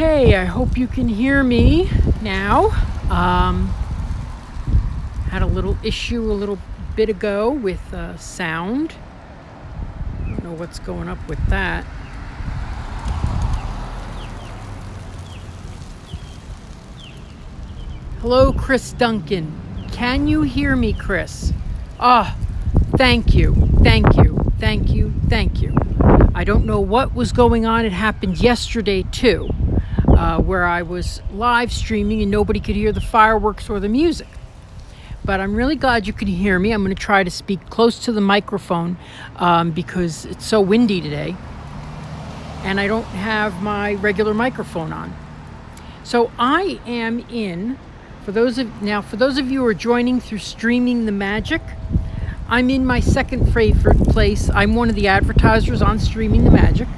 Okay, I hope you can hear me now. Had a little issue a little bit ago with sound. I don't know what's going up with that. Hello, Chris Duncan. Can you hear me, Chris? Thank you, thank you, thank you, thank you. I don't know what was going on. It happened yesterday too, where I was live streaming and nobody could hear the fireworks or the music. But I'm really glad you could hear me. I'm going to try to speak close to the microphone because it's so windy today. And I don't have my regular microphone on. So I am in, for those of you who are joining through Streaming the Magic, I'm in my second favorite place. I'm one of the advertisers on Streaming the Magic.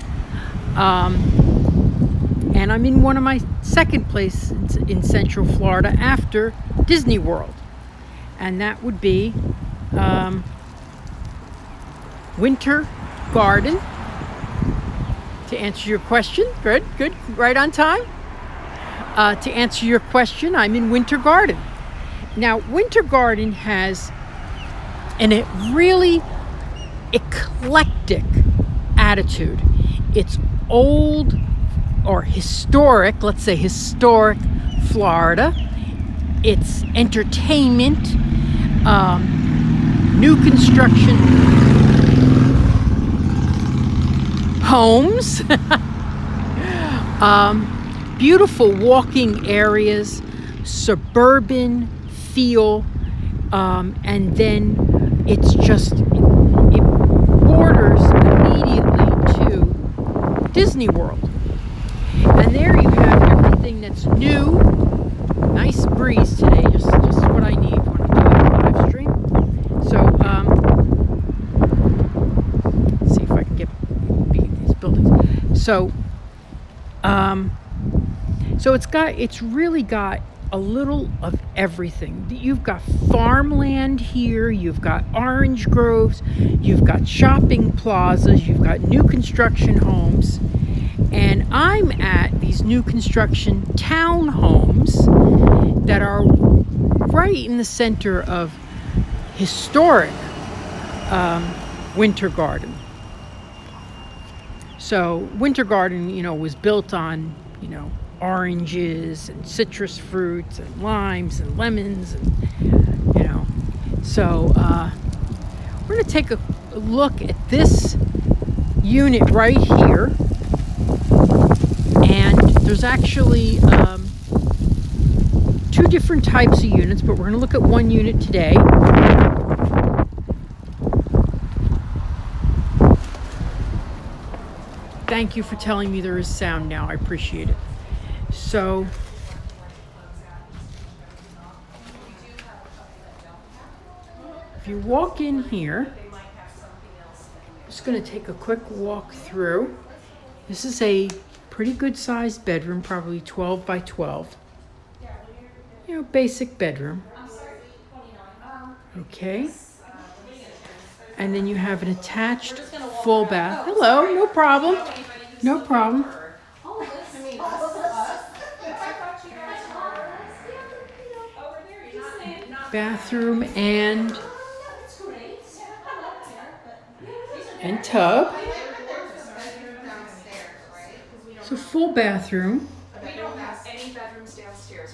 And I'm in one of my second place in Central Florida after Disney World. And that would be Winter Garden. To answer your question, good, right on time. To answer your question, I'm in Winter Garden. Now, Winter Garden has a really eclectic attitude. It's old or historic, let's say historic Florida. It's entertainment, new construction homes, beautiful walking areas, suburban feel, and then it borders immediately to Disney World. And there you have everything that's new. Nice breeze today, just what I need when I'm doing a live stream. So, let's see if I can get these buildings. So it's really got a little of everything. You've got farmland here, you've got orange groves, you've got shopping plazas, you've got new construction homes, and I'm at these new construction townhomes that are right in the center of historic Winter Garden. So Winter Garden, was built on, oranges and citrus fruits and limes and lemons and so we're going to take a look at this unit right here, and there's actually two different types of units, but we're going to look at one unit today. Thank you for telling me there is sound now. I appreciate it. So, if you walk in here, I'm just going to take a quick walk through. This is a pretty good sized bedroom, probably 12 by 12. Basic bedroom. Okay. And then you have an attached full bath. Hello, no problem. No problem. Bathroom and tub. So full bathroom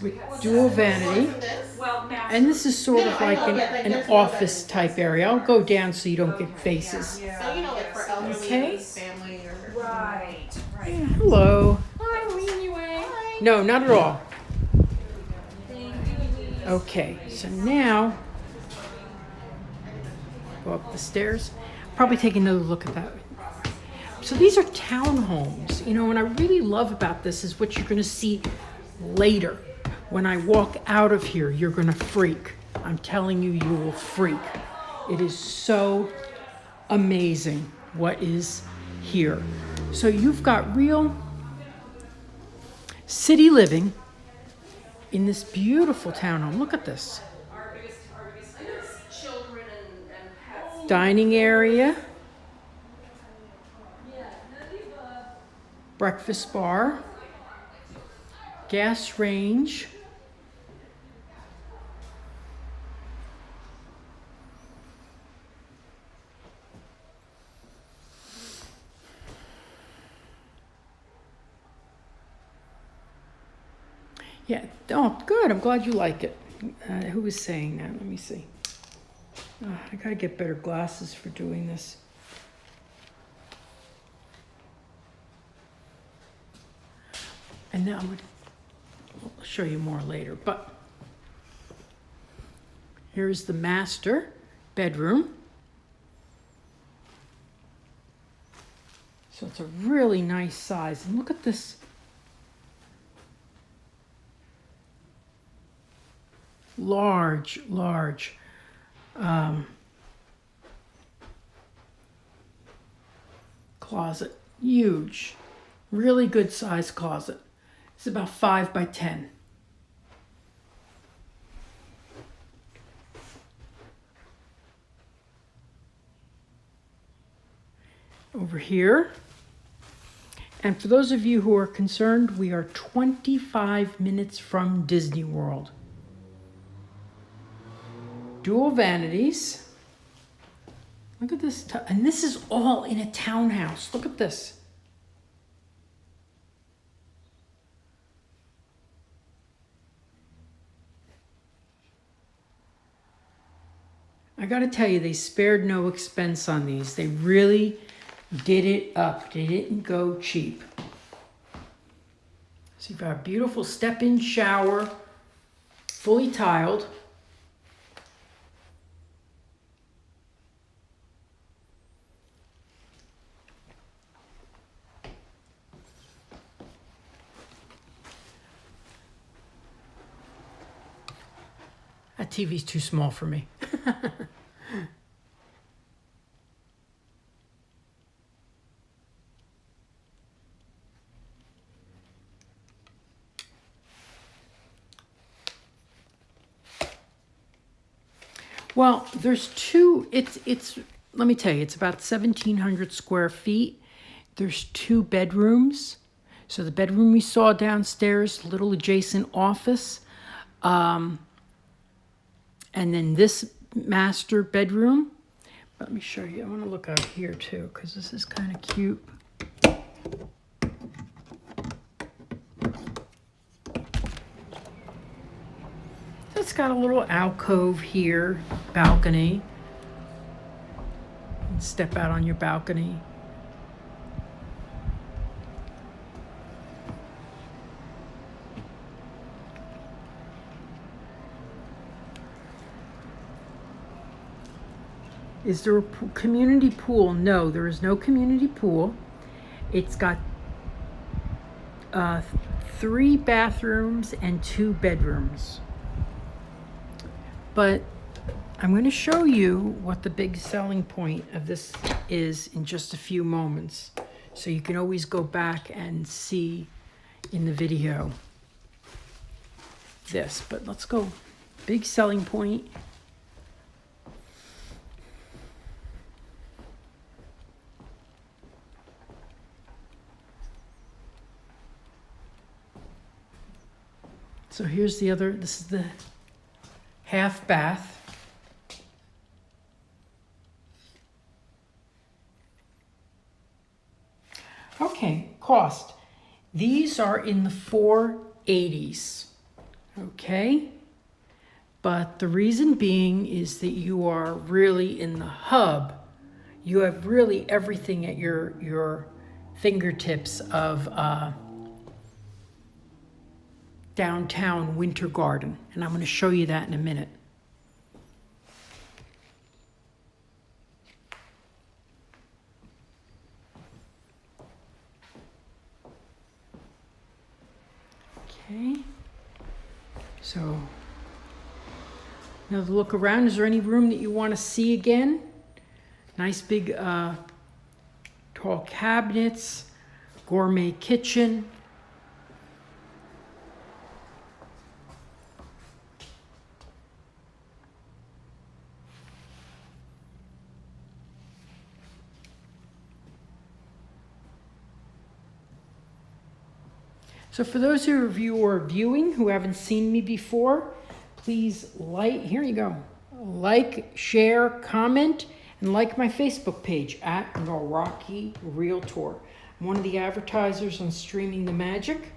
with dual vanity. And this is sort of like an office type area. I'll go down so you don't get faces. Okay. Right. Yeah, hello. Hi, anyway. No, not at all. Okay, so now go up the stairs. Probably take another look at that. So these are townhomes. What I really love about this is what you're going to see later. When I walk out of here, you're going to freak. I'm telling you, you will freak. It is so amazing what is here. So you've got real city living in this beautiful townhome. Look at this. Dining area. Breakfast bar. gas range. Yeah, oh, good. I'm glad you like it. Who was saying that? Let me see. I gotta get better glasses for doing this. And now I'll show you more later, but here's the master bedroom. So it's a really nice size. And look at this. Large closet. Huge. Really good size closet. It's about 5 by 10. Over here. And for those of you who are concerned, we are 25 minutes from Disney World. Dual vanities. Look at this. And this is all in a townhouse. Look at this. I got to tell you, they spared no expense on these. They really did it up. They didn't go cheap. So you've got a beautiful step-in shower, fully tiled. That TV's too small for me. Well, there's two, it's let me tell you, it's about 1,700 square feet. There's 2 bedrooms. So the bedroom we saw downstairs, little adjacent office. And then this master bedroom. Let me show you. I want to look out here too, because this is kind of cute. It's got a little alcove here, balcony. Step out on your balcony. Is there a community pool? No, there is no community pool. It's got 3 bathrooms and 2 bedrooms. But I'm going to show you what the big selling point of this is in just a few moments. So you can always go back and see in the video this. But let's go. Big selling point. So here's the other, this is the half bath. Okay, cost. These are in the 480s, okay? But the reason being is that you are really in the hub. You have really everything at your fingertips of downtown Winter Garden. And I'm going to show you that in a minute. Okay, so another look around. Is there any room that you want to see again? Nice big tall cabinets, gourmet kitchen. So for those of you who are viewing who haven't seen me before, please here you go. Like, share, comment, and like my Facebook page at Milwaukee Realtor. I'm one of the advertisers on Streaming the Magic.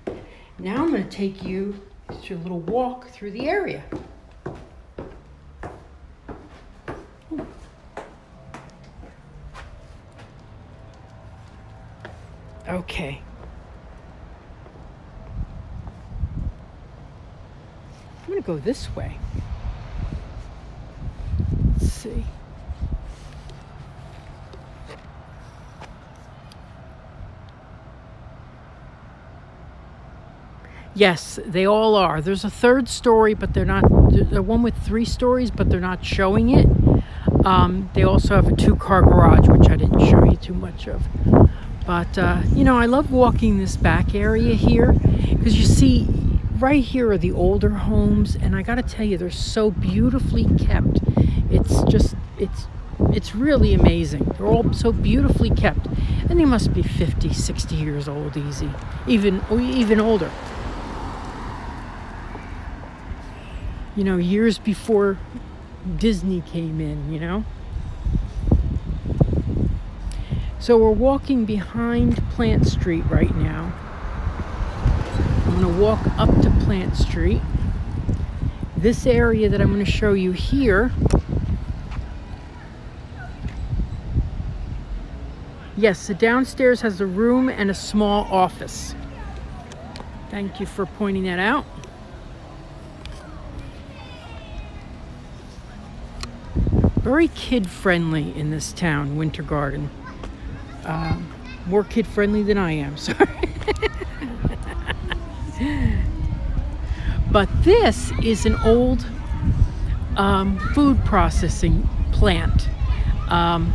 Now I'm going to take you to a little walk through the area. Okay. I'm going to go this way. Let's see. Yes, they all are. There's a third story, but they're not. The one with 3 stories, but they're not showing it. They also have a 2-car garage, which I didn't show you too much of. But, I love walking this back area here because you see right here are the older homes. And I got to tell you, they're so beautifully kept. It's really amazing. They're all so beautifully kept. And they must be 50, 60 years old easy, even older. Years before Disney came in, So we're walking behind Plant Street right now. I'm going to walk up to Plant Street. This area that I'm going to show you here, yes, the downstairs has a room and a small office. Thank you for pointing that out. Very kid-friendly in this town, Winter Garden. More kid-friendly than I am, sorry. But this is an old food processing plant. I'm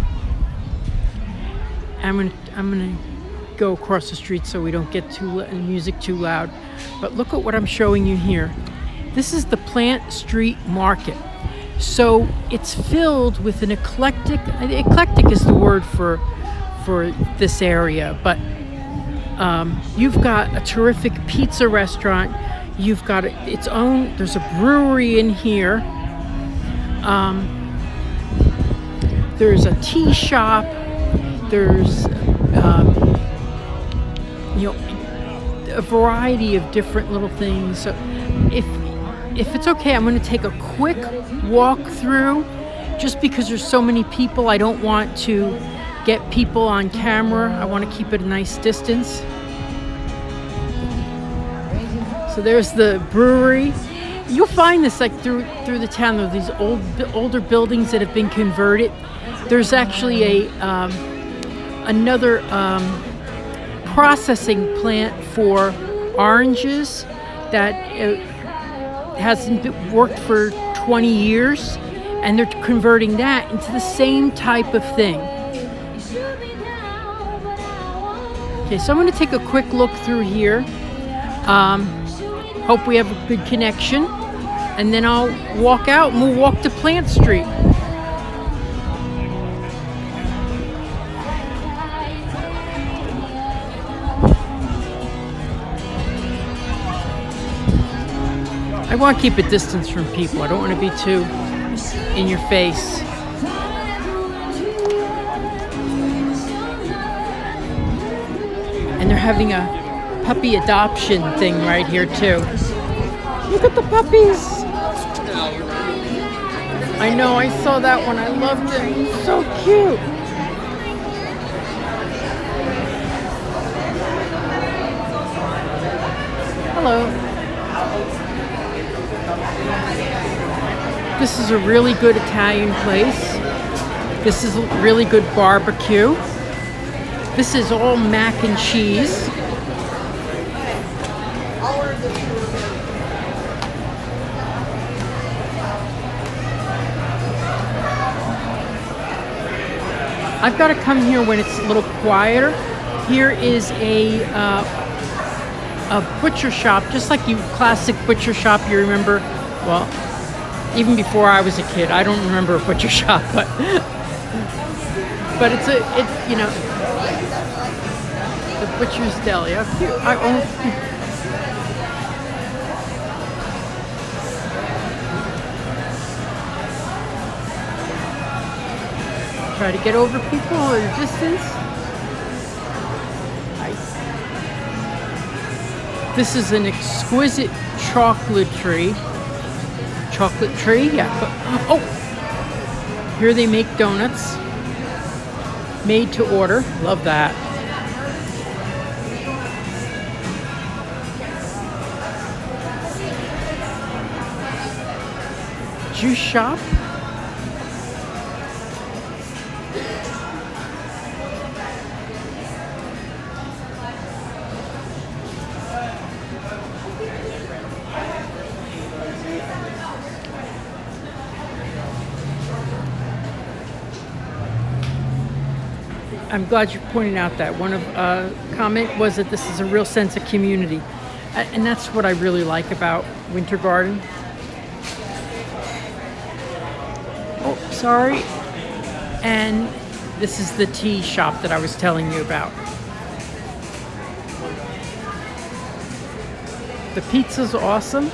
gonna go across the street so we don't get music too loud. But look at what I'm showing you here. This is the Plant Street Market. So it's filled with an eclectic is the word for this area, but you've got a terrific pizza restaurant. You've got there's a brewery in here. There's a tea shop. There's a variety of different little things. So if it's okay, I'm going to take a quick walk through, just because there's so many people. I don't want to get people on camera. I want to keep it a nice distance. So there's the brewery. You'll find this through the town. There are these older buildings that have been converted. There's actually another processing plant for oranges that hasn't worked for 20 years, and they're converting that into the same type of thing. Okay, so I'm going to take a quick look through here. Hope we have a good connection, and then I'll walk out and we'll walk to Plant Street. I want to keep a distance from people. I don't want to be too in your face. And they're having a puppy adoption thing right here too. Look at the puppies. I know, I saw that one. I loved it. He's so cute. Hello. This is a really good Italian place. This is a really good barbecue. This is all mac and cheese. I've got to come here when it's a little quieter. Here is a butcher shop, just like classic butcher shop you remember. Well, even before I was a kid, I don't remember a butcher shop, but it's the Butcher's Deli. Try to get over people at a distance. This is an exquisite chocolate tree. Chocolate tree, yeah. Oh, here they make donuts. Made to order. Love that. Juice shop. I'm glad you pointed out that one of comment was that this is a real sense of community, and that's what I really like about Winter Garden. Oh, sorry. And this is the tea shop that I was telling you about. The pizza's awesome.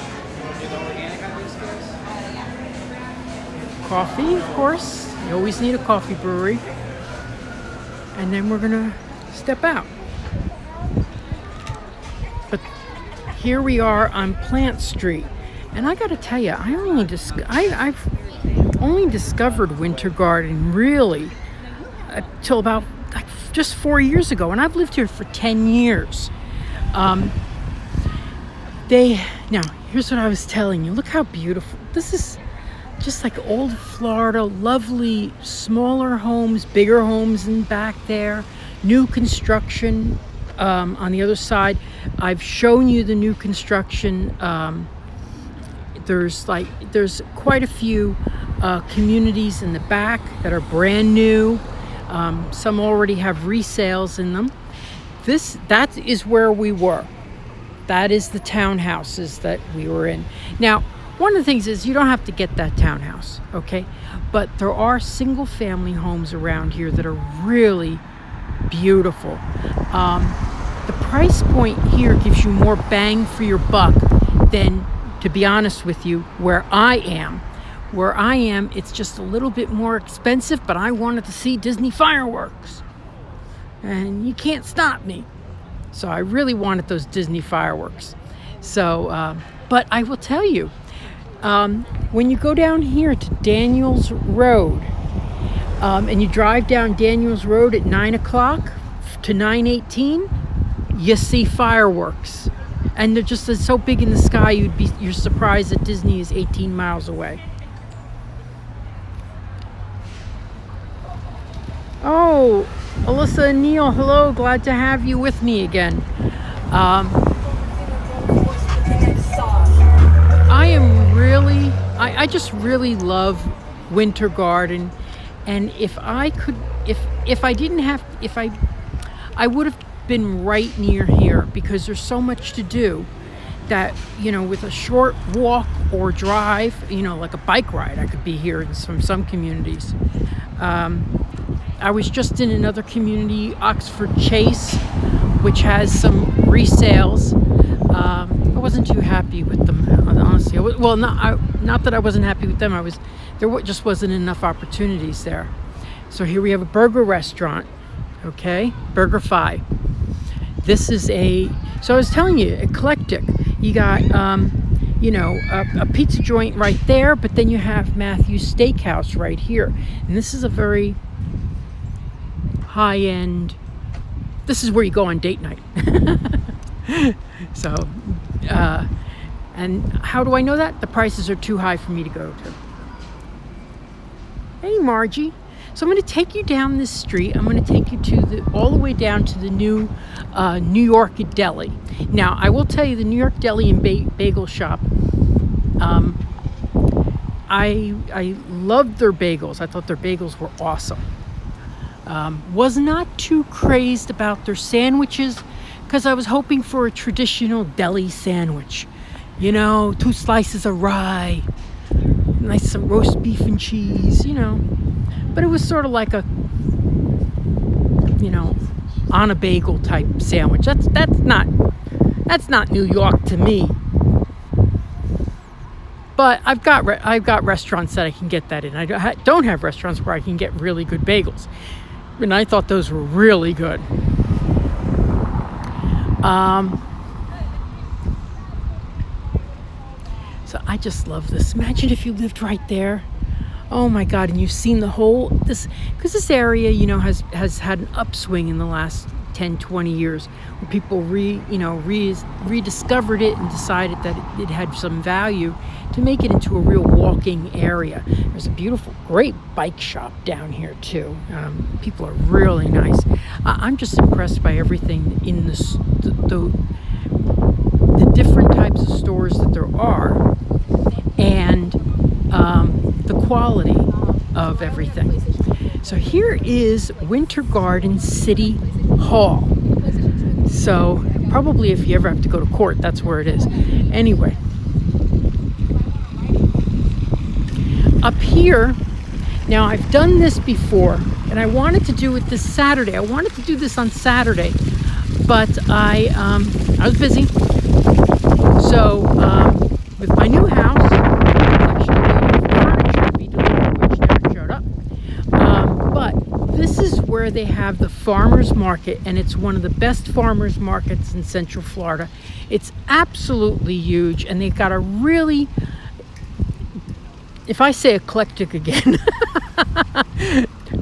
Coffee, of course. You always need a coffee brewery. And then we're gonna step out. But here we are on Plant Street, and I gotta tell you, I've only discovered Winter Garden really till about just 4 years ago, and I've lived here for 10 years. Now here's what I was telling you. Look how beautiful this is. Just like old Florida, lovely smaller homes, bigger homes in back there, new construction on the other side. I've shown you the new construction. There's quite a few communities in the back that are brand new. Some already have resales in them. That is where we were. That is the townhouses that we were in. Now, one of the things is you don't have to get that townhouse, okay? But there are single family homes around here that are really beautiful. The price point here gives you more bang for your buck than, to be honest with you, where I am. Where I am, it's just a little bit more expensive, but I wanted to see Disney fireworks. And you can't stop me. So I really wanted those Disney fireworks. So, but I will tell you, when you go down here to Daniels Road, and you drive down Daniels Road at 9 o'clock to 9:18, you see fireworks. And they're just so big in the sky, you're surprised that Disney is 18 miles away. Oh, Alyssa and Neil, hello, glad to have you with me again. I just really love Winter Garden, and I would have been right near here because there's so much to do that, with a short walk or drive, like a bike ride, I could be here from some communities. I was just in another community, Oxford Chase, which has some resales. I wasn't too happy with them, honestly. Not that I wasn't happy with them. There just wasn't enough opportunities there. So here we have a burger restaurant, okay, BurgerFi. This is so I was telling you, eclectic. You got, a pizza joint right there, but then you have Matthew's Steakhouse right here. And this is a very high-end, this is where you go on date night. So, and how do I know that? The prices are too high for me to go to. Hey, Margie. So I'm going to take you down this street. I'm going to take you all the way down to the new New York Deli. Now, I will tell you, the New York Deli and Bagel Shop, I loved their bagels. I thought their bagels were awesome. Was not too crazed about their sandwiches because I was hoping for a traditional deli sandwich. 2 slices of rye, nice some roast beef and cheese, But it was sort of like a, on a bagel type sandwich. That's not New York to me. But I've got restaurants that I can get that in. I don't have restaurants where I can get really good bagels, and I thought those were really good. So I just love this. Imagine if you lived right there. Oh my God! And you've seen because this area, has had an upswing in the last 10, 20 years, where people rediscovered it and decided that it had some value to make it into a real walking area. There's a beautiful, great bike shop down here too. People are really nice. I'm just impressed by everything in the different types of stores that there are, and the quality of everything. So here is Winter Garden City Hall. So probably if you ever have to go to court, that's where it is. Anyway, up here, now I've done this before, and I wanted to do it this Saturday. I wanted to do this on Saturday, but I was busy. So with my new house, this is where they have the farmers market, and it's one of the best farmers markets in Central Florida. It's absolutely huge, and they've got a really, if I say eclectic again,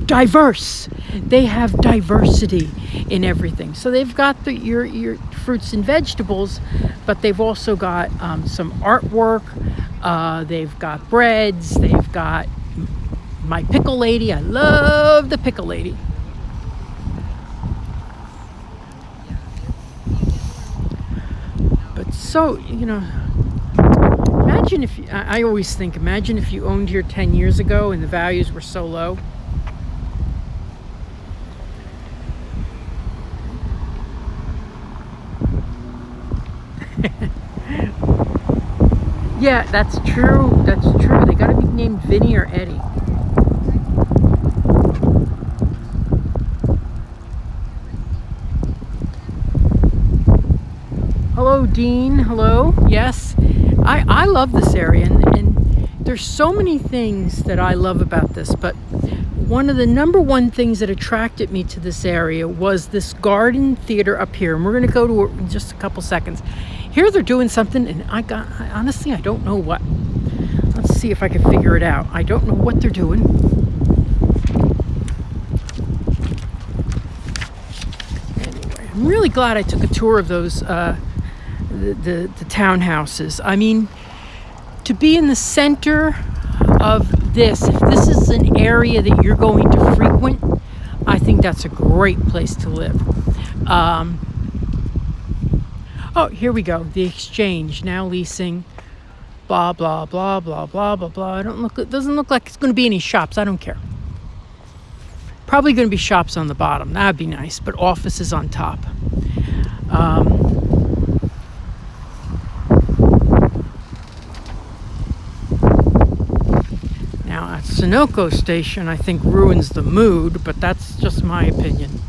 diverse. They have diversity in everything. So they've got your fruits and vegetables, but they've also got some artwork. They've got breads. They've got my pickle lady. I love the pickle lady. But so, imagine if, I always think, imagine if you owned here 10 years ago and the values were so low. Yeah, that's true. That's true. They got to be named Vinny or Eddie. Hello, Dean. Hello. Yes. I love this area, and there's so many things that I love about this, but one of the number one things that attracted me to this area was this garden theater up here, and we're going to go to it in just a couple seconds. Here they're doing something, and honestly, I don't know what. Let's see if I can figure it out. I don't know what they're doing. Anyway, I'm really glad I took a tour of those the townhouses. I mean, to be in the center of this, if this is an area that you're going to frequent, I think that's a great place to live. Oh, here we go. The Exchange, now leasing, blah, blah, blah, blah, blah, blah, blah. It doesn't look like it's going to be any shops. I don't care. Probably going to be shops on the bottom. That'd be nice, but offices on top. Now, at Sunoco Station, I think ruins the mood, but that's just my opinion.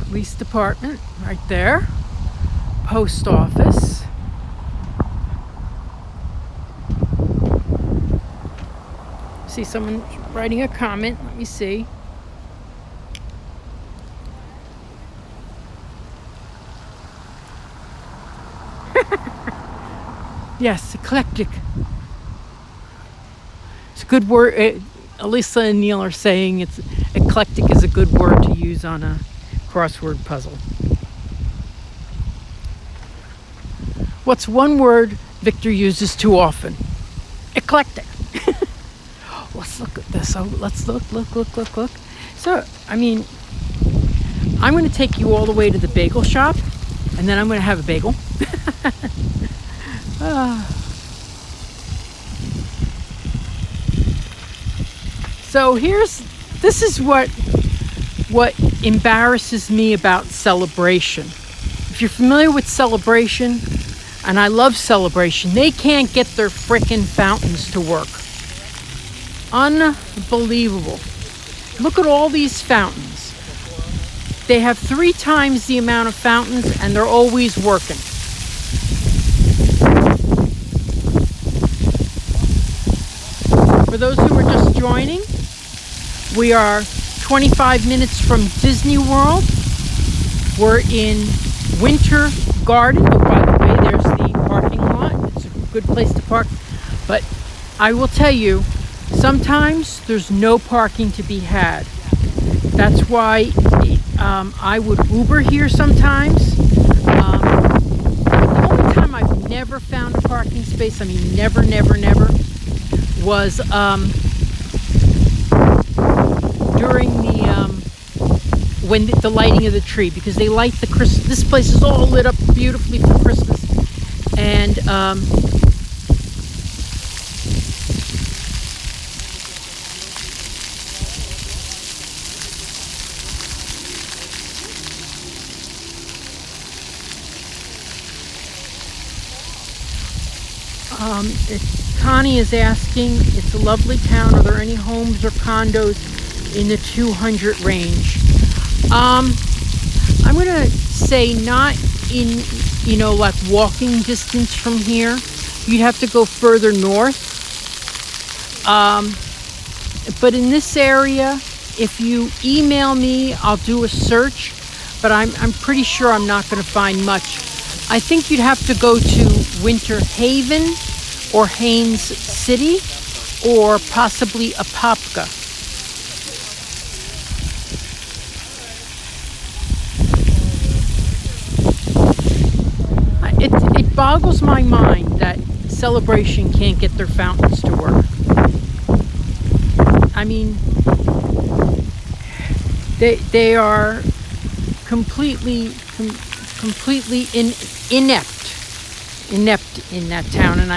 Police department right there. Post office. See someone writing a comment. Let me see. Yes, eclectic. It's a good word. Alyssa and Neil are saying it's eclectic is a good word to use on a crossword puzzle. What's one word Victor uses too often? Eclectic. Let's look at this. Oh, let's look. So, I mean, I'm going to take you all the way to the bagel shop, and then I'm going to have a bagel. So this is what embarrasses me about Celebration. If you're familiar with Celebration, and I love Celebration, they can't get their frickin' fountains to work. Unbelievable. Look at all these fountains. They have 3 times the amount of fountains, and they're always working. For those who are just joining, we are 25 minutes from Disney World. We're in Winter Garden. Oh, by the way, there's the parking lot. It's a good place to park. But I will tell you, sometimes there's no parking to be had. That's why I would Uber here sometimes. The only time I've never found a parking space, I mean never, was during the lighting of the tree, because they light the Christmas. This place is all lit up beautifully for Christmas, and Connie is asking, it's a lovely town. Are there any homes or condos in the 200 range? I'm going to say not in, like walking distance from here. You'd have to go further north. But in this area, if you email me, I'll do a search. But I'm pretty sure I'm not going to find much. I think you'd have to go to Winter Haven or Haines City or possibly Apopka. It boggles my mind that Celebration can't get their fountains to work. I mean, they are completely inept in that town, and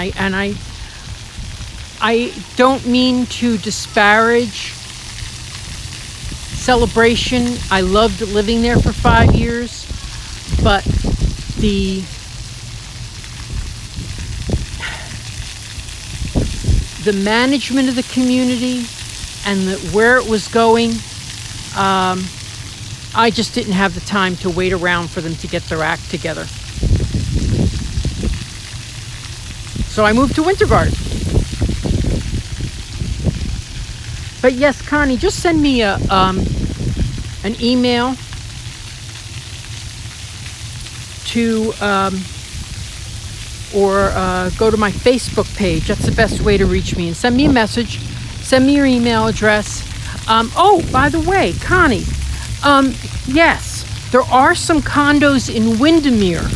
I don't mean to disparage Celebration. I loved living there for 5 years, but the management of the community and where it was going, I just didn't have the time to wait around for them to get their act together. So I moved to Winter Garden. But yes, Connie, just send me an email to or go to my Facebook page. That's the best way to reach me. And send me a message. Send me your email address. Oh, by the way, Connie, yes, there are some condos in Windermere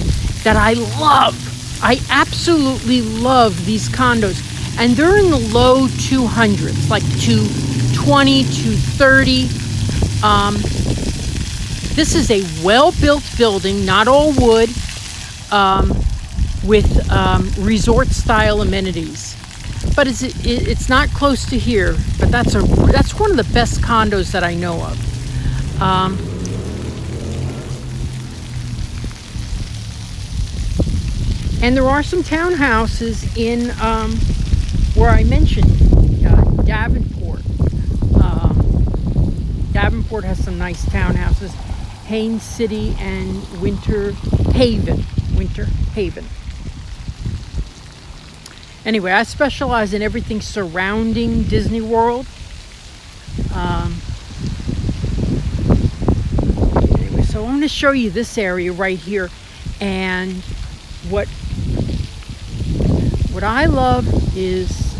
that I love. I absolutely love these condos. And they're in the low 200s, like 220, 230. This is a well-built building, not all wood, with resort-style amenities. But it's not close to here. But that's one of the best condos that I know of. And there are some townhouses in where I mentioned Davenport. Davenport has some nice townhouses. Haines City and Winter Haven. Anyway, I specialize in everything surrounding Disney World. Anyway, so I want to show you this area right here, and what I love is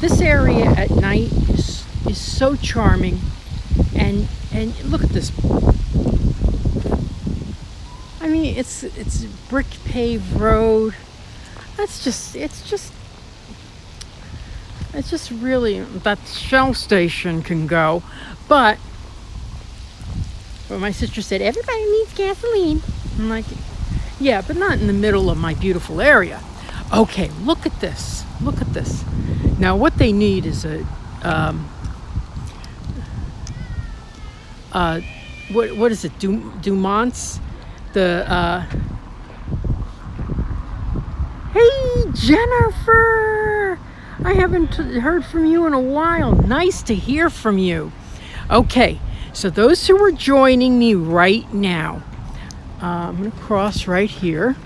this area at night is so charming, and look at this. I mean, it's brick paved road. It's just really, that Shell station can go, but my sister said everybody needs gasoline. I'm like, yeah, but not in the middle of my beautiful area. Okay, look at this. Now, what they need is what is it? Dumont's. Hey, Jennifer. I haven't heard from you in a while. Nice to hear from you. Okay, so those who are joining me right now, I'm going to cross right here.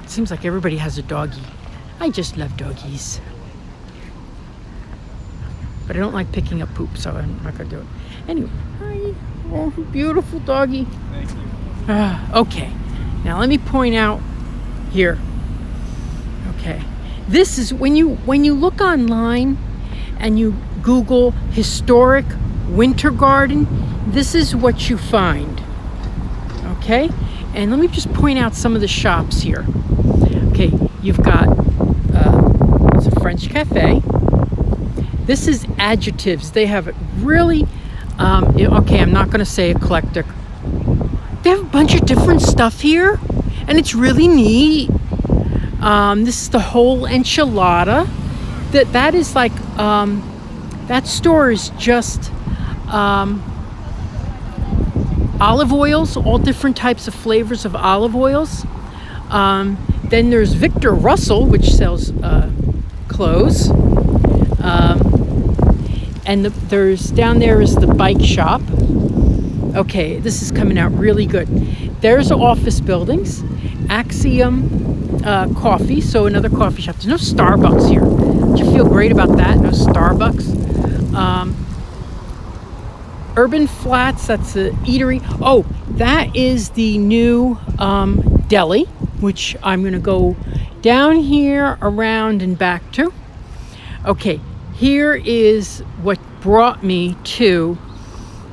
It seems like everybody has a doggie. I just love doggies. But I don't like picking up poop, so I'm not going to do it. Anyway, hi. Oh, beautiful doggie. Thank you. Okay, now let me point out here. Okay, this is when you look online and you Google historic winter garden, this is what you find. Okay, and let me just point out some of the shops here. Okay, you've got it's a French cafe. This is Adjectives. They have really okay, I'm not going to say eclectic. They have a bunch of different stuff here, and it's really neat. This is the whole enchilada. That is like that store is just olive oils, all different types of flavors of olive oils. Then there's Victor Russell, which sells clothes. And there's down there is the bike shop. Okay, this is coming out really good. There's office buildings, Axiom Coffee, so another coffee shop. There's no Starbucks here. Don't you feel great about that? No Starbucks. Urban Flats, that's the eatery. Oh, that is the new deli, which I'm going to go down here, around, and back to. Okay, here is what brought me to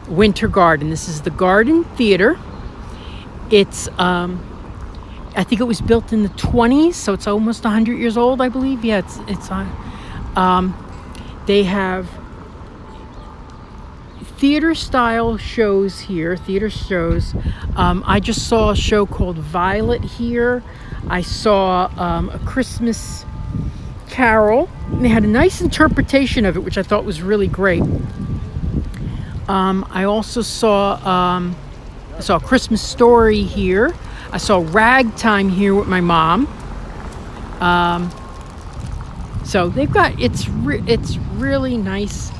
Winter Garden. This is the Garden Theater. It's, I think it was built in the 20s, so it's almost 100 years old, I believe. Yeah, it's on. They have theater-style shows here, theater shows. I just saw a show called Violet here. I saw a Christmas Carol. They had a nice interpretation of it, which I thought was really great. I also saw a Christmas Story here. I saw Ragtime here with my mom. So they've got it's really nice.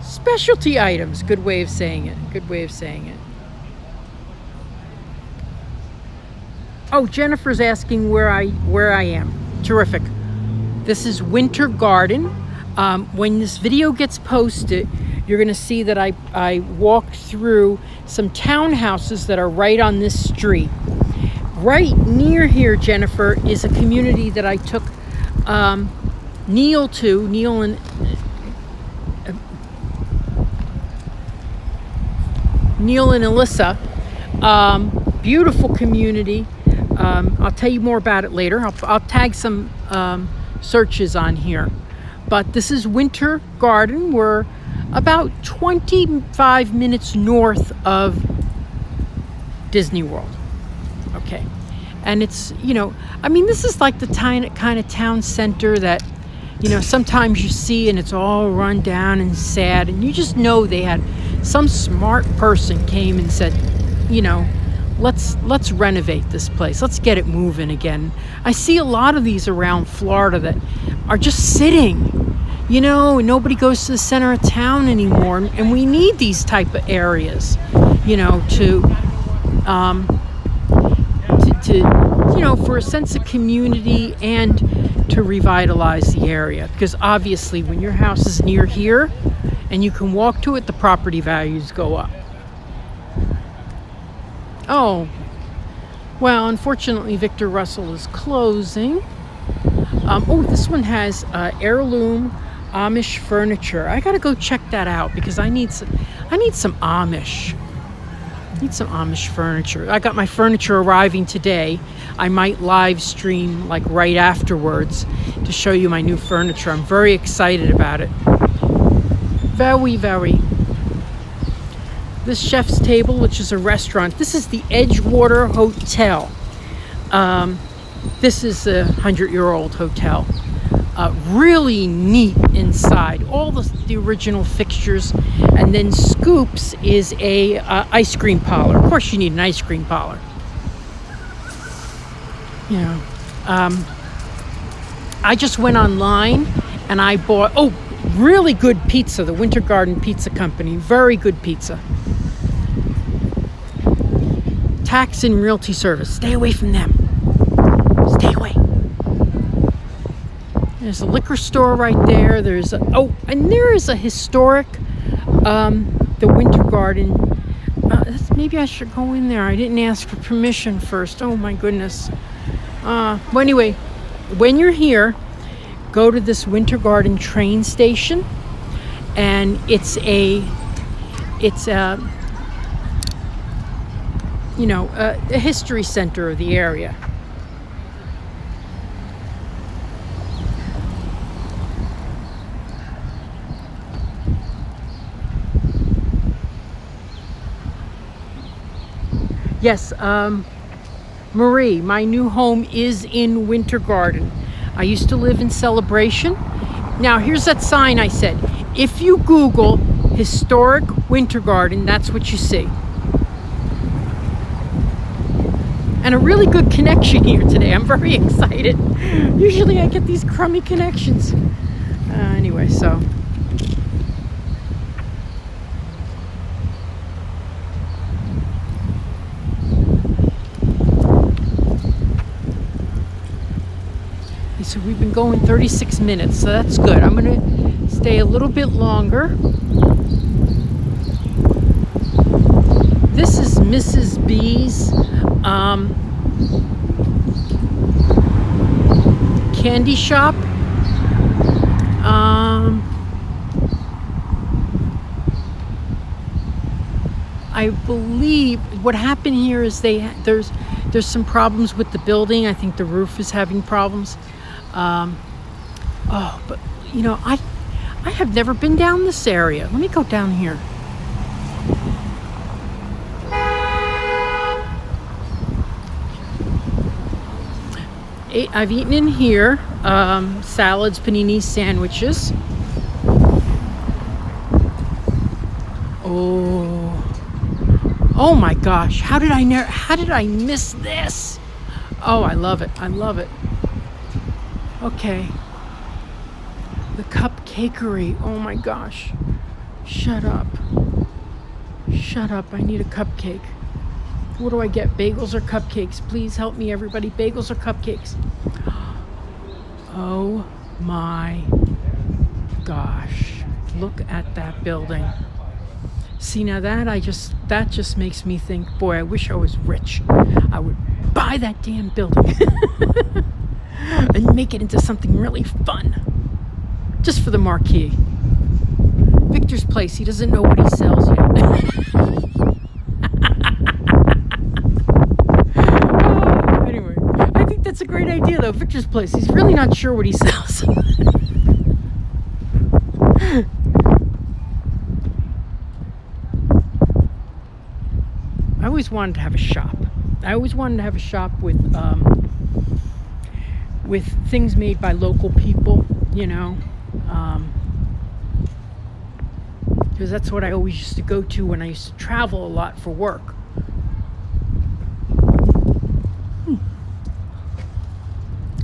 Specialty items. Good way of saying it. Good way of saying it. Oh, Jennifer's asking where I am. Terrific. This is Winter Garden. When this video gets posted, you're going to see that I walked through some townhouses that are right on this street. Right near here, Jennifer, is a community that I took Neil and Alyssa. Beautiful community. I'll tell you more about it later. I'll tag some searches on here. But this is Winter Garden. We're about 25 minutes north of Disney World. Okay. And it's, this is like the kind of town center that, sometimes you see and it's all run down and sad. And you just know they had some smart person came and said, let's renovate this place. Let's get it moving again. I see a lot of these around Florida that are just sitting, and nobody goes to the center of town anymore. And we need these type of areas, for a sense of community and to revitalize the area. Because obviously when your house is near here and you can walk to it, the property values go up. Oh, well, unfortunately, Victor Russell is closing. This one has heirloom Amish furniture. I gotta go check that out because I need some Amish. Need some Amish furniture. I got my furniture arriving today. I might live stream like right afterwards to show you my new furniture. I'm very excited about it. Very, very. This Chef's Table, which is a restaurant. This is the Edgewater Hotel. This is a 100-year-old hotel. Really neat inside. All the original fixtures. And then Scoops is a ice cream parlor. Of course you need an ice cream parlor. You know, I just went online and I bought, really good pizza, the Winter Garden Pizza Company. Very good pizza. Tax and Realty Service. Stay away from them. Stay away. There's a liquor store right there. And there is a historic, the Winter Garden. Maybe I should go in there. I didn't ask for permission first. Oh my goodness. Well, anyway, when you're here, go to this Winter Garden train station, and it's a history center of the area. Yes, Marie, my new home is in Winter Garden. I used to live in Celebration. Now, here's that sign I said. If you Google historic Winter Garden, that's what you see. And a really good connection here today. I'm very excited. Usually I get these crummy connections. Anyway, so. So we've been going 36 minutes, so that's good. I'm going to stay a little bit longer. This is Mrs. B's candy shop. I believe what happened here is there's some problems with the building. I think the roof is having problems. But I have never been down this area. Let me go down here. I've eaten in here, salads, panini, sandwiches. Oh my gosh, how did I miss this? Oh, I love it. Okay. The Cupcakery. Oh my gosh. Shut up. I need a cupcake. What do I get? Bagels or cupcakes? Please help me, everybody. Bagels or cupcakes? Oh my gosh. Look at that building. See, now that just makes me think, boy, I wish I was rich. I would buy that damn building and make it into something really fun. Just for the marquee. Victor's Place, he doesn't know what he sells yet. Anyway, I think that's a great idea though, Victor's Place. He's really not sure what he sells. I always wanted to have a shop. With things made by local people, because that's what I always used to go to when I used to travel a lot for work.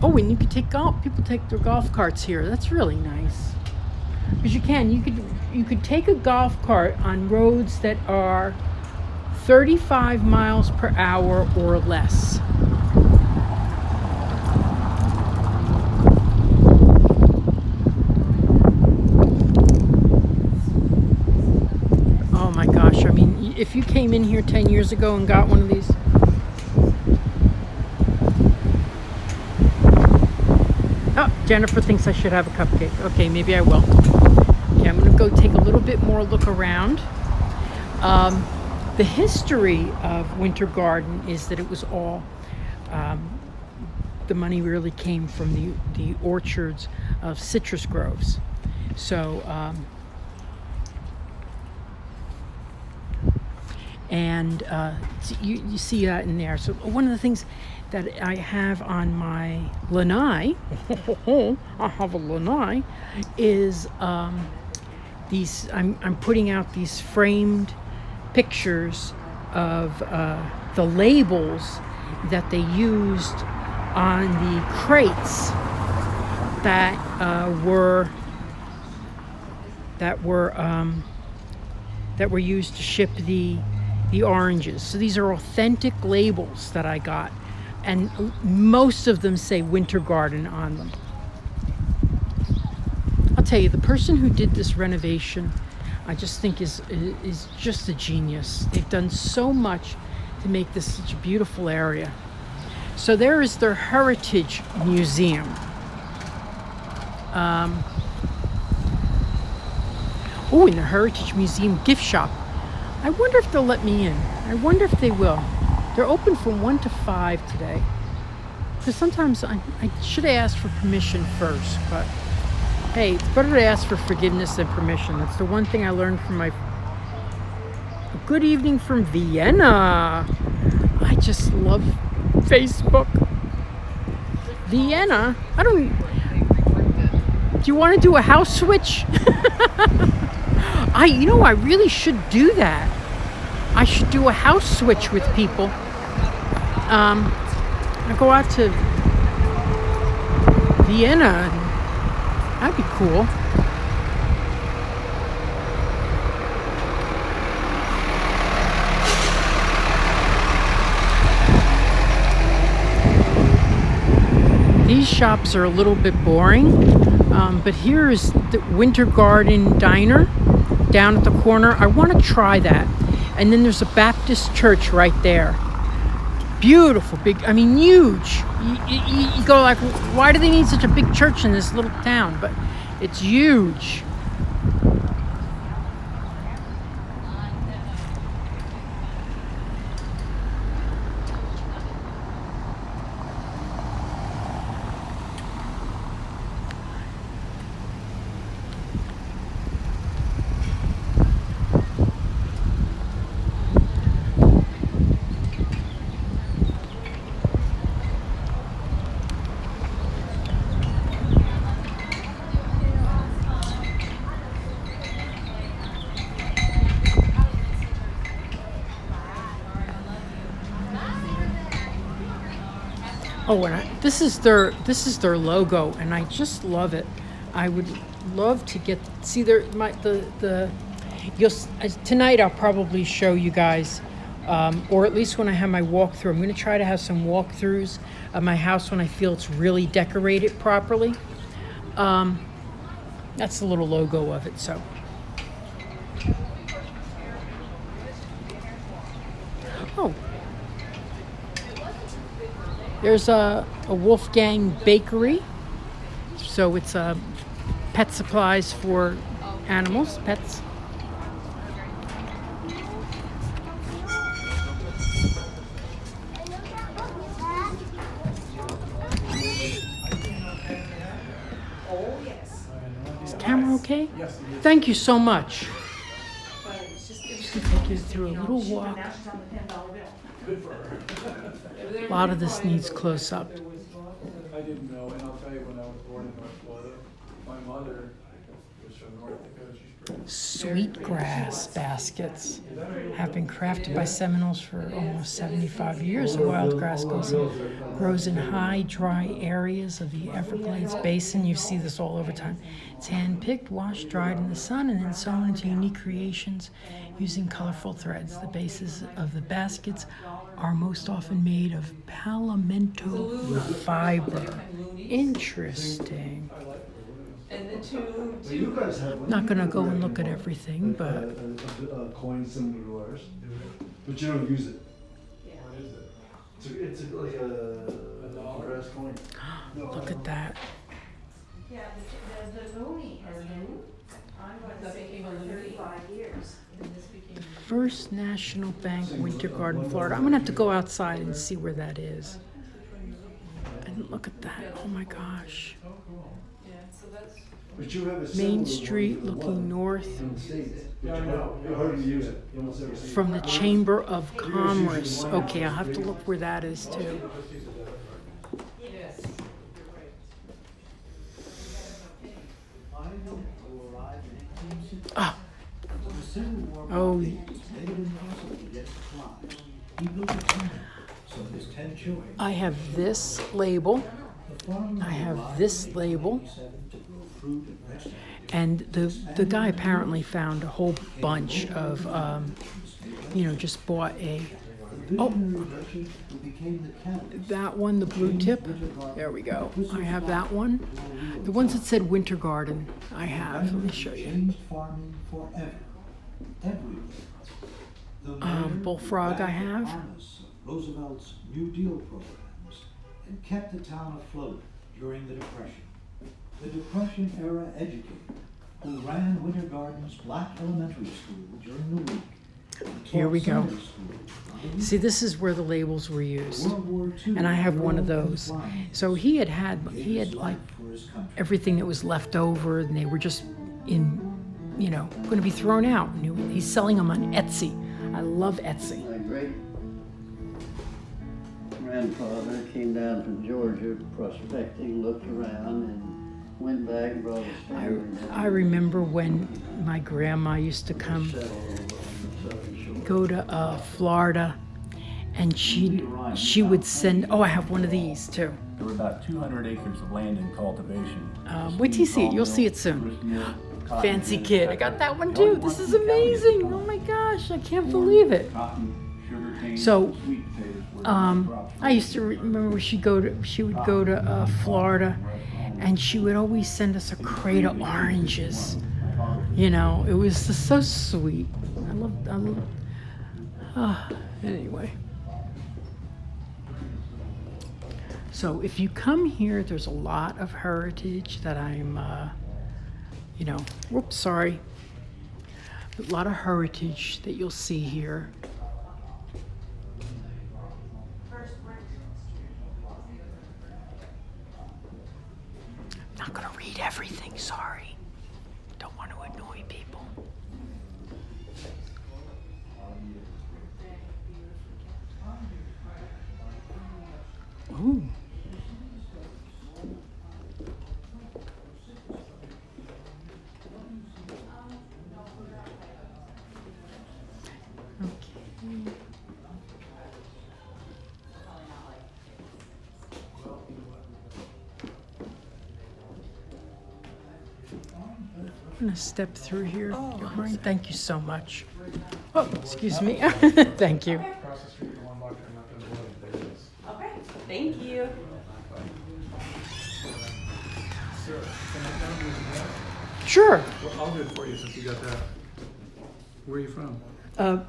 Oh, and you could take people take their golf carts here. That's really nice. Because you could take a golf cart on roads that are 35 miles per hour or less. Oh my gosh, I mean, if you came in here 10 years ago and got one of these. Oh, Jennifer thinks I should have a cupcake. Okay, maybe I will. Okay, I'm going to go take a little bit more look around. The history of Winter Garden is that it was all, the money really came from the orchards of citrus groves. So, you see that in there. So one of the things that I have on my lanai, I have a lanai, is these. I'm putting out these framed pictures of the labels that they used on the crates that were used to ship the oranges. So these are authentic labels that I got, and most of them say Winter Garden on them. I'll tell you, the person who did this renovation, I just think is just a genius. They've done so much to make this such a beautiful area. So there is their Heritage Museum. In the Heritage Museum gift shop. I wonder if they'll let me in. I wonder if they will. They're open from 1 to 5 today. Because sometimes I should have asked for permission first, but hey, it's better to ask for forgiveness than permission. That's the one thing I learned from my good evening from Vienna. I just love Facebook. Vienna? Do you want to do a house switch? I really should do that. I should do a house switch with people. I go out to Vienna. That'd be cool. These shops are a little bit boring, but here is the Winter Garden Diner down at the corner. I want to try that. And then there's a Baptist church right there. Beautiful, big, huge. You go like, why do they need such a big church in this little town? But it's huge. And this is their logo, and I just love it. I would love to see tonight. I'll probably show you guys, or at least when I have my walkthrough. I'm going to try to have some walkthroughs of my house when I feel it's really decorated properly. That's the little logo of it. So. There's a Wolfgang Bakery, so it's pet supplies for animals, pets. Is the camera okay? Thank you so much. Just gonna take you through a little walk. A lot of this needs close up. I didn't know, and I'll tell you, when I was born in North Florida, my mother was from North Dakota. Sweetgrass baskets have been crafted by Seminoles for almost 75 years. The wild grass grows in high, dry areas of the Everglades Basin. You see this all over town. It's hand-picked, washed, dried in the sun, and then sewn into unique creations using colorful threads. The bases of the baskets are most often made of palmetto fiber. Interesting. Not gonna go and look at everything, but coin similar to ours, but you don't use it. What is it? It's like a grass coin. Look at that. Yeah, the loonies. I'm going to say for 35 years. First National Bank, Winter Garden, Florida. I'm gonna have to go outside and see where that is. And look at that. Oh my gosh. But you have a Main similar Street one for the looking one north in the States. But you hardly use it. You almost never see it. from the Chamber of Commerce. Okay, I'll have to look where that is too. Ah. Oh. of his 10 children. I have this label. I have this label. And the guy apparently found a whole bunch of, just bought a, that one, the blue tip. There we go. I have that one. The ones that said Winter Garden, I have. Let me show you. Changed farming forever, everywhere. The mayor Bullfrog I backed the have. promise of Roosevelt's New Deal programs and kept the town afloat during the Depression. The Depression era educator who ran Winter Garden's black elementary school during the week. Here we go. Taught Sunday school, See, this is where the labels were used. World War II, And I have one of World those. Compliance, So he had his like life for his country. everything that was left over, and they were just going to be thrown out. And he's selling them on Etsy. I love Etsy. My great grandfather came down from Georgia prospecting, looked around, and went back and brought his family down. I remember when my grandma used to come Settled over on the southern shore. go to Florida, and she would send. Oh, I have one of these too. There were about 200 acres of land in cultivation. Wait till you see it. You'll see it soon. Fancy kid. I got that one too. This is amazing. Oh my gosh, I can't believe it. So, I used to remember she would go to Florida, and she would always send us a crate of oranges. It was just so sweet. I love. Anyway. So if you come here, there's a lot of heritage that I'm, whoops, sorry. A lot of heritage that you'll see here. Not gonna read everything, sorry. Don't want to annoy people. Ooh. Okay. I'm gonna step through here. Don't mind. Thank you so much. Oh, excuse me. Thank you. Across the street, the one block I'm not gonna believe, there it is. Okay, thank you. Sir, can I tell you the address? Sure. Well, I'll do it for you since you got that. Where are you from?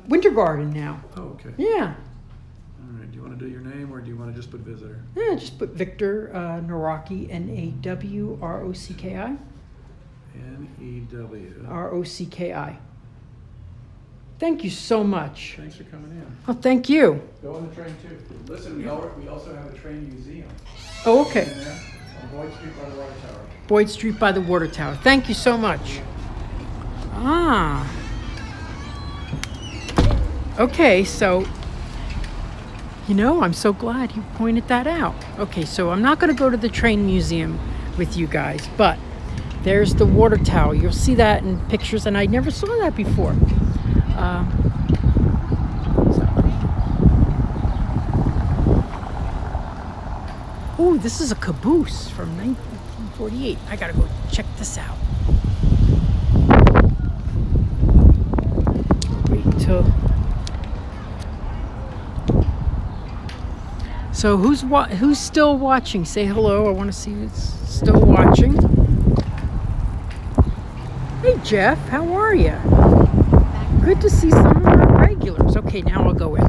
Winter Garden now. Oh, okay. Yeah. All right, do you want to do your name or do you want to just put visitor? Yeah, just put Victor Nawrocki, Nawrocki. N-E-W. Rocki. Thank you so much. Thanks for coming in. Oh, thank you. Go on the train too. Listen, we also have a train museum Oh, okay. in there on Boyd Street by the water tower. Boyd Street by the water tower. Thank you so much. Ah. Okay, so, I'm so glad you pointed that out. Okay, so I'm not going to go to the train museum with you guys, but there's the water tower. You'll see that in pictures, and I never saw that before. Oh, this is a caboose from 1948. I gotta go check this out. Wait till. So who's still watching? Say hello. I want to see who's still watching. Hey Jeff, how are you? Good to see some of our regulars. Okay, now I'll go in.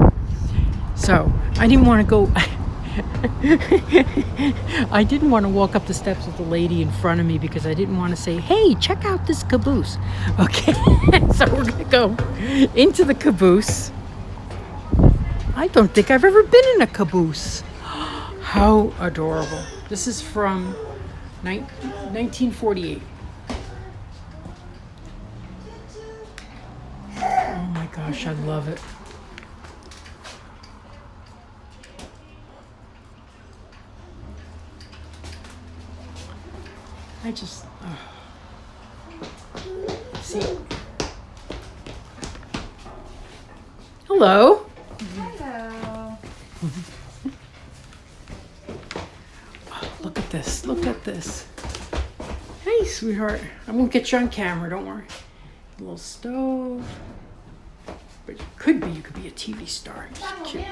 So I didn't want to go. I didn't want to walk up the steps with the lady in front of me because I didn't want to say, hey, check out this caboose. Okay, so we're going to go into the caboose. I don't think I've ever been in a caboose. How adorable. This is from 1948. Oh my gosh, I love it. I just, see. Hello. Hello. this. Hey, sweetheart. I won't get you on camera, don't worry. A little stove. But you could be a TV star. Just cute.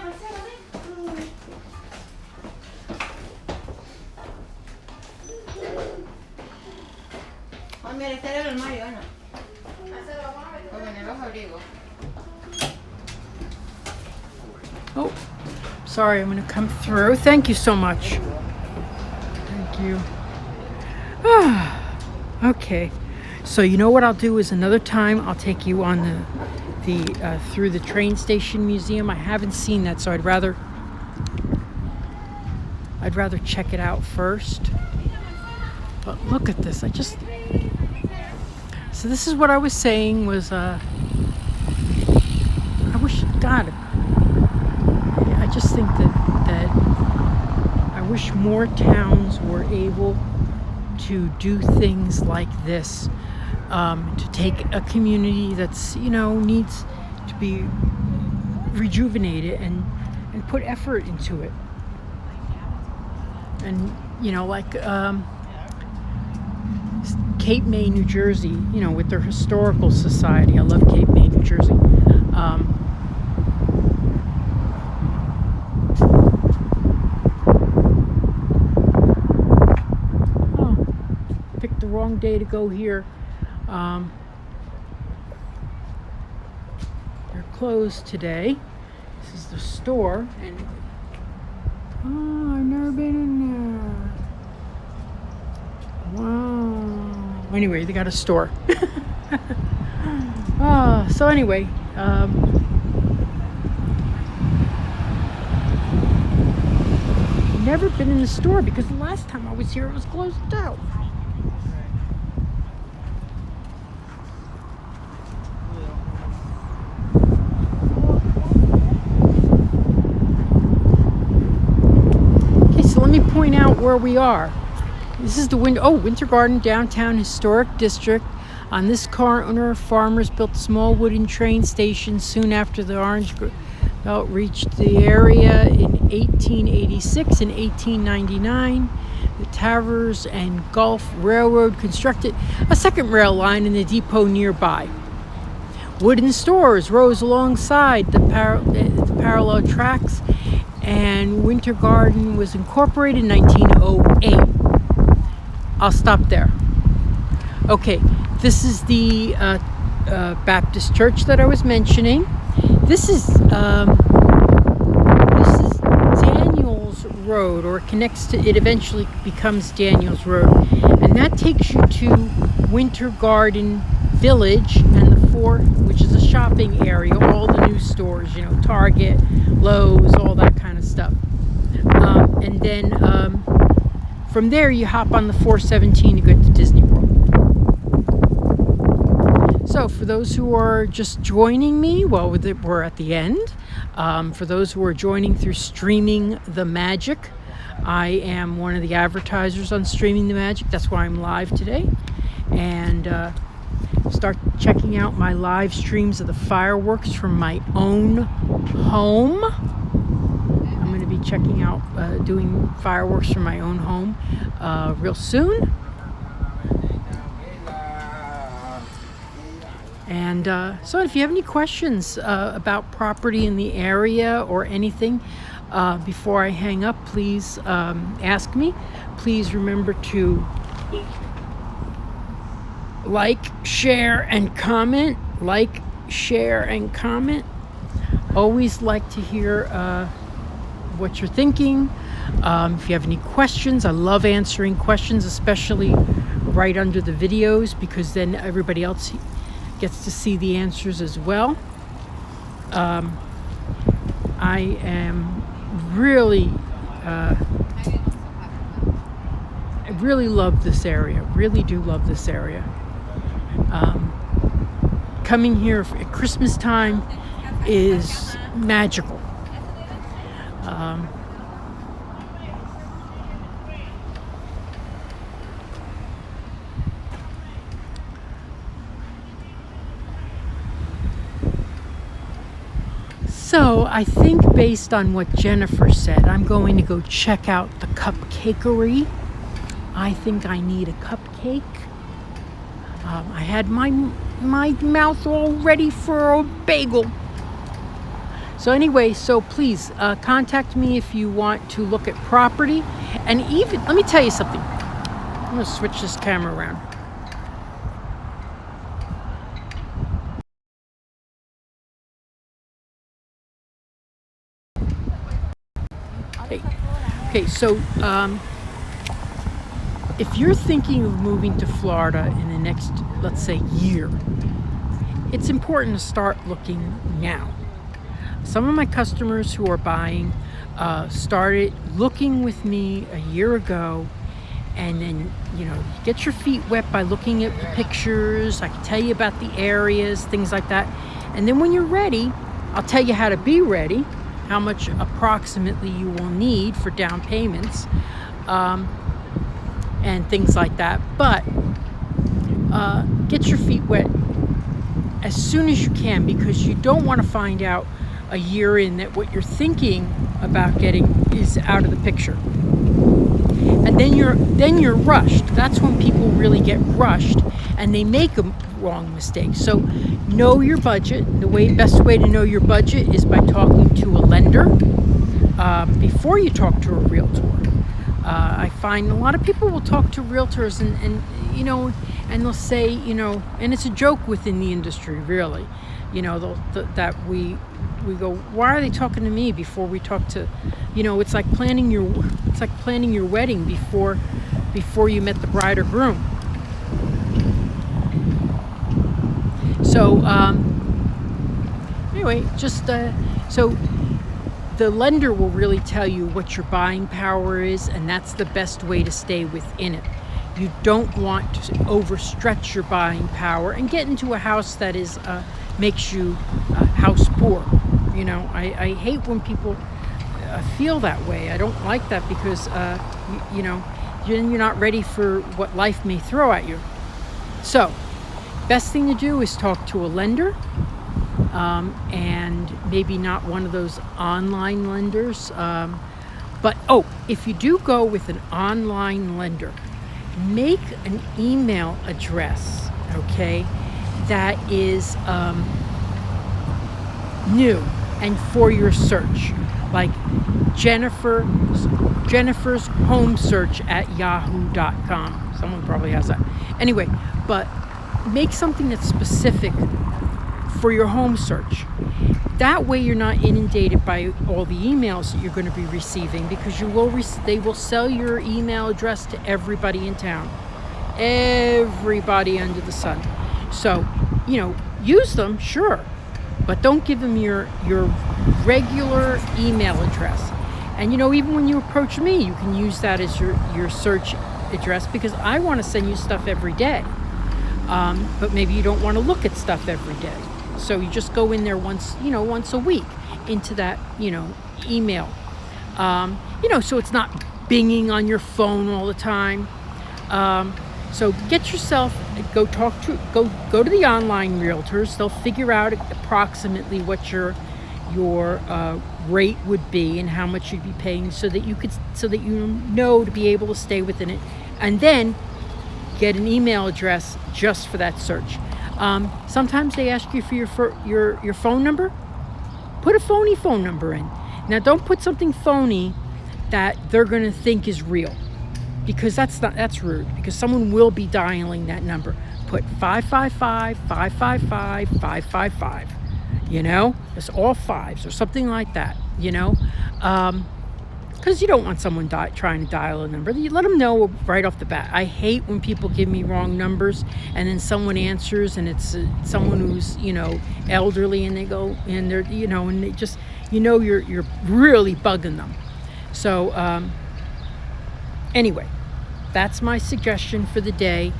Oh, sorry, I'm gonna come through. Thank you so much. Thank you. Okay, so you know what I'll do is another time I'll take you on the through the train station museum. I haven't seen that, so I'd rather check it out first. But look at this. So this is what I was saying was I wish God. I just think that I wish more towns were able to do things like this, to take a community that's, needs to be rejuvenated and put effort into it. And, like Cape May, New Jersey, with their historical society. I love Cape May, New Jersey. Picked the wrong day to go here. They're closed today. This is the store, and I've never been in there. Wow. Anyway, they got a store. So anyway, never been in the store because the last time I was here it was closed out. Okay, so let me point out where we are. This is the Winter Garden Downtown Historic District. On this corner, farmers built a small wooden train station soon after the Orange Belt reached the area in 1886 and 1899. The Travers and Gulf Railroad constructed a second rail line in the depot nearby. Wooden stores rose alongside the parallel tracks, and Winter Garden was incorporated in 1908. I'll stop there. Okay, this is the Baptist church that I was mentioning. This is Daniels Road, or it eventually becomes Daniels Road, and that takes you to Winter Garden Village and the Fort, which is a shopping area. All the new stores, Target, Lowe's, all that kind of stuff. And then from there, you hop on the 417 to go to Disney World. So for those who are just joining me, well, we're at the end. For those who are joining through Streaming the Magic, I am one of the advertisers on Streaming the Magic. That's why I'm live today. And start checking out my live streams of the fireworks from my own home. I'm going to be checking out doing fireworks from my own home real soon. And so if you have any questions about property in the area or anything, before I hang up, please ask me. Please remember to like, share, and comment. Like, share, and comment. Always like to hear what you're thinking. If you have any questions, I love answering questions, especially right under the videos, because then everybody else gets to see the answers as well. I am really, I really love this area. Really do love this area. Coming here at Christmas time is magical. So I think based on what Jennifer said, I'm going to go check out the Cupcakery. I think I need a cupcake. I had my mouth all ready for a bagel. So anyway, so please contact me if you want to look at property. And even, let me tell you something. I'm going to switch this camera around. Okay, so if you're thinking of moving to Florida in the next, let's say, year, it's important to start looking now. Some of my customers who are buying started looking with me a year ago, and then, you know, get your feet wet by looking at pictures. I can tell you about the areas, things like that. And then when you're ready, I'll tell you how to be ready, how much approximately you will need for down payments, and things like that. But get your feet wet as soon as you can, because you don't want to find out a year in that what you're thinking about getting is out of the picture. And then you're rushed. That's when people really get rushed and they make a wrong mistake. So know your budget. The best way to know your budget is by talking to a lender before you talk to a realtor. I find a lot of people will talk to realtors and you know, and they'll say, you know, and it's a joke within the industry, really, you know, that we go, why are they talking to me before we talk to, you know, it's like planning your wedding before you met the bride or groom. So anyway, just so the lender will really tell you what your buying power is, and that's the best way to stay within it. You don't want to overstretch your buying power and get into a house that is makes you house poor. You know, I hate when people feel that way. I don't like that, because you know, you're not ready for what life may throw at you. So best thing to do is talk to a lender, and maybe not one of those online lenders, but if you do go with an online lender, make an email address, okay, that is new and for your search, like Jennifer's home search at yahoo.com. Someone probably has that. Anyway, but make something that's specific for your home search. That way you're not inundated by all the emails that you're going to be receiving, because they will sell your email address to everybody in town, everybody under the sun. So, you know, use them, sure, but don't give them your regular email address. And, you know, even when you approach me, you can use that as your search address, because I want to send you stuff every day. But maybe you don't want to look at stuff every day. So you just go in there once a week into that, you know, email. You know, so it's not binging on your phone all the time. So get yourself, go to the online realtors. They'll figure out approximately what your rate would be and how much you'd be paying, so that you know to be able to stay within it. And then get an email address just for that search. Sometimes they ask you for your phone number. Put a phony phone number in. Now, don't put something phony that they're going to think is real, because that's rude, because someone will be dialing that number. Put 555-555-555. You know, it's all fives or something like that, you know, because you don't want someone trying to dial a number. You let them know right off the bat. I hate when people give me wrong numbers and then someone answers and it's someone who's, you know, elderly, and they go and they're, you know, and they just, you know, you're really bugging them. So anyway, that's my suggestion for the day.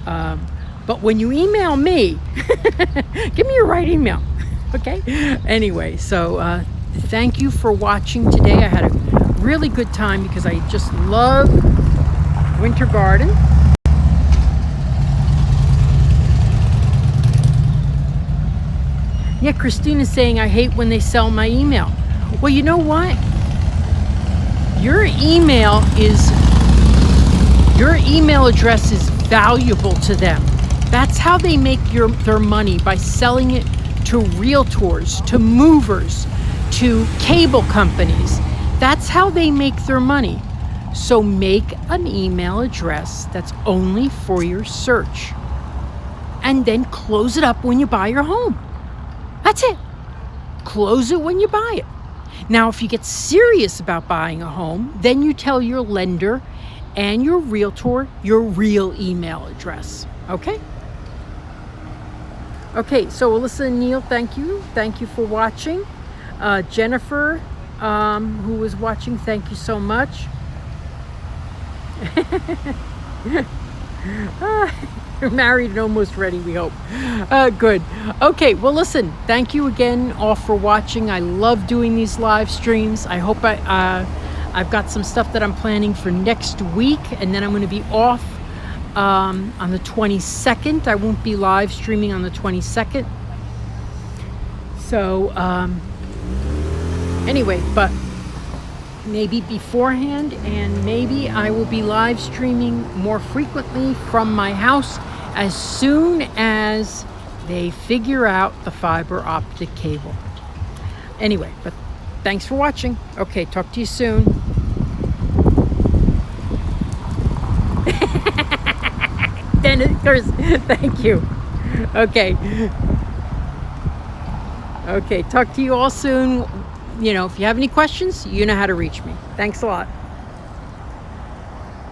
But when you email me, give me your right email. Okay. Anyway, so thank you for watching today. I had a really good time because I just love Winter Garden. Yeah, Christina's saying I hate when they sell my email. Well, you know what? Your email is Your email address is valuable to them. That's how they make their money, by selling it to realtors, to movers, to cable companies. That's how they make their money. So make an email address that's only for your search. And then close it up when you buy your home. That's it. Close it when you buy it. Now, if you get serious about buying a home, then you tell your lender and your realtor your real email address. Okay? Okay, so Alyssa and Neil, thank you. Thank you for watching. Jennifer, who was watching, thank you so much. You're married and almost ready, we hope. Good. Okay, well, listen, thank you again all for watching. I love doing these live streams. I hope I've got some stuff that I'm planning for next week, and then I'm going to be off on the 22nd. I won't be live streaming on the 22nd. So, anyway, but maybe beforehand, and maybe I will be live streaming more frequently from my house as soon as they figure out the fiber optic cable. Anyway, but thanks for watching. Okay, talk to you soon. Dennis, thank you. Okay. Okay, talk to you all soon. You know, if you have any questions, you know how to reach me. Thanks a lot.